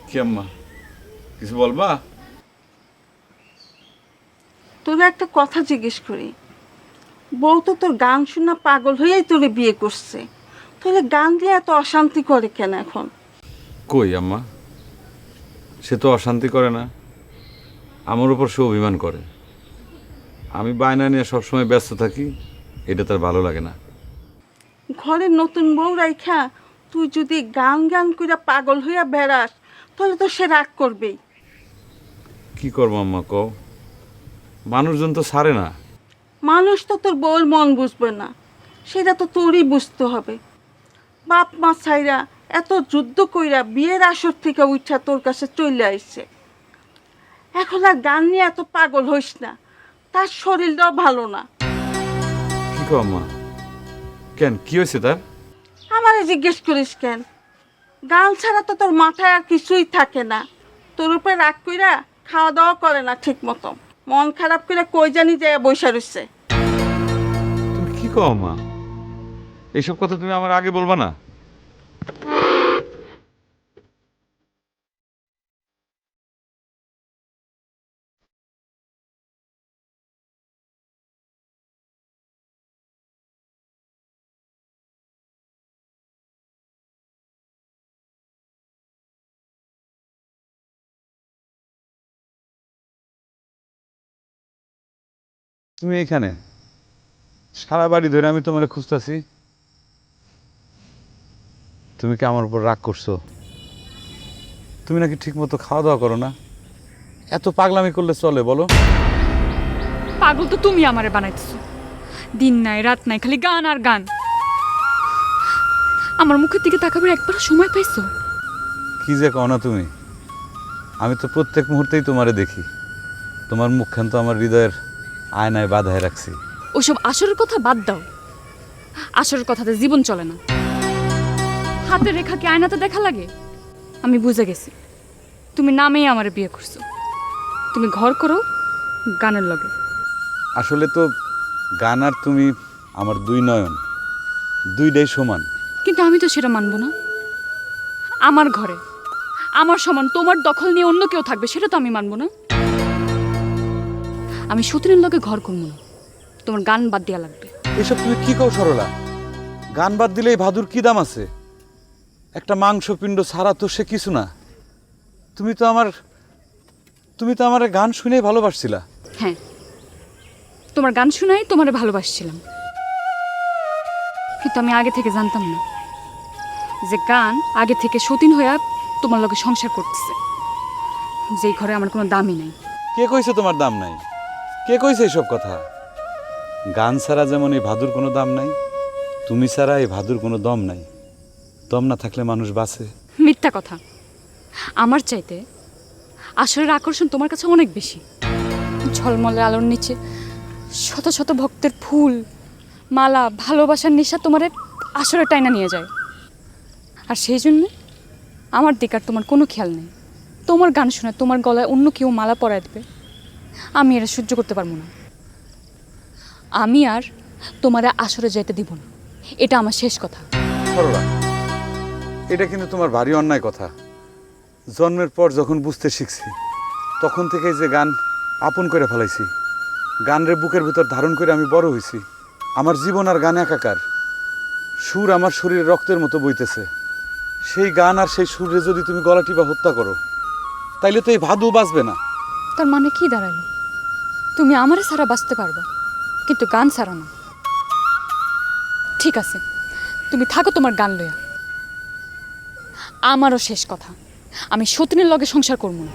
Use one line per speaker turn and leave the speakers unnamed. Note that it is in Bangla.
কি আম্মা, কিছু বলবা?
তোরা একটা কথা জিজ্ঞেস করি, বউ তো তোর গান শোনা পাগল হয়েই তোরে বিয়ে করছে, তাহলে গান দিয়ে এত অশান্তি করে কেন এখন?
কই আম্মা, সে তো অশান্তি করে না, আমার উপর সে অভিমান করে। আমি বায়না নিয়ে সবসময় ব্যস্ত থাকি, এটা তার ভালো লাগে না।
ঘরে নতুন বউ রাইখা তুই যদি গান গান কইরা পাগল হইয়া বেড়াস, তাহলে তো সে রাগ করবেই।
কি করবো আম্মা কও, মানুষজন তো ছাড়ে না।
মানুষ তো তোর বউর মন বুঝবে না, সেটা তো তোরই বুঝতে হবে। বাপ মা ছাইরা এত যুদ্ধ কইরা বিয়ের আসর থেকে উঠা তোর কাছে চলে আইছে, এখন আর গান নিয়ে এত পাগল হইস না, তার শরীরটাও ভালো না।
কি কও আম্মা, কেন কি হয়েছে তার?
আমারে জিজ্ঞেস করিস কেন? গান ছাড়া তো তোর মাথায় আর কিছুই থাকে না, তোর উপরে রাগ কইরা খাওয়া দাওয়া করে না ঠিক মতো, মন খারাপ করে কই জানি যায় বৈশা রইছে।
তুমি কি কও আম্মা, এইসব কথা তুমি আমার আগে বলবা না? তুমি এখানে সারা বাড়ি ধরে আমি তোমার খুঁজতেছি, তুমি কি আমার উপর রাগ করছো? তুমি নাকি ঠিক মতো খাওয়া দাওয়া করো না, এত পাগলামি করলে চলে বলো?
পাগল তো তুমি আমারে বানাইতেছো, দিন নাই রাত নাই খালি গান আর গান। আমার মুখের দিকে তাকাবার একবার সময় পাইছো?
কি যে কও না তুমি, আমি তো প্রত্যেক মুহূর্তেই তোমারে দেখি, তোমার মুখখান তো আমার হৃদয়ের আয়নায় বাঁধায় রাখছি।
ওসব আসরের কথা বাদ দাও, আসরের কথাতে জীবন চলে না। হাতের রেখা কি আয়নাতে দেখা লাগে? আমি বুঝে গেছি, তুমি নামেই আমারে বিয়ে করছো। তুমি ঘর করো গানের লগে।
আসলে তো গান আর তুমি আমার দুই নয়ন, দুইটাই সমান।
কিন্তু আমি তো সেটা মানবো না। আমার ঘরে আমার সমান তোমার দখল নিয়ে অন্য কেউ থাকবে, সেটা তো আমি মানবো না। আমি সতীনের লগে ঘর করবো না, তোমার গান বাদ দেওয়া লাগবে।
এসব তুমি কি কও সরলা? গান বাদ দিলে এই ভাদুর কি দাম আছে? একটা মাংসপিণ্ড ছাড়া তো সে কিছু না। তুমি তো আমার গান শুনেই ভালোবাসছিলা।
হ্যাঁ, তোমার গান শোনাই তোমারে ভালোবাসছিলাম, কিন্তু আমি আগে থেকে জানতাম না যে গান আগে থেকে সতীন হইয়া তোমার লগে সংসার করতেছে, যেই ঘরে আমার কোনো দামই নাই।
কে কইছে তোমার দাম নাই? কে কইছে এসব কথা? গান ছাড়া যেমন এই ভাদুর কোনো দাম নাই, তুমি ছাড়া এই ভাদুর কোনো দম নাই। দম না থাকলে মানুষ বাঁচে?
মিথ্যা কথা। আমার চাইতে আসরের আকর্ষণ তোমার কাছে অনেক বেশি। ঝলমলে আলোর নিচে শত শত ভক্তের ফুল মালা ভালোবাসার নেশা তোমারে আসরে টাইনা নিয়ে যায়, আর সেই জন্য আমার দিক আর তোমার কোনো খেয়াল নেই। তোমার গান শুনে তোমার গলায় অন্য কেউ মালা পরায় দেবে, আমি এটা সহ্য করতে পারবো না। আমি আর তোমারে আসরে যেতে দিব না, এটা আমার শেষ কথা।
সরলা, এটা কিন্তু তোমার ভারী অন্যায় কথা। জন্মের পর যখন বুঝতে শিখছি, তখন থেকেই যে গান আপন করে ফেলাইছি, গানরে বুকের ভিতর ধারণ করে আমি বড় হয়েছি। আমার জীবন আর গান একাকার, সুর আমার শরীরে রক্তের মতো বইতেছে। সেই গান আর সেই সুরে যদি তুমি গলা টিপা হত্যা করো, তাইলে তো এই ভাদু বাঁচবে না।
তার মানে কি দাঁড়ালো? তুমি আমারে ছাড়া বাঁচতে পারবা, কিন্তু গান ছাড়া না। ঠিক আছে, তুমি থাকো তোমার গান লইয়া। আমারও শেষ কথা, আমি সতীনের লগে সংসার করবো না।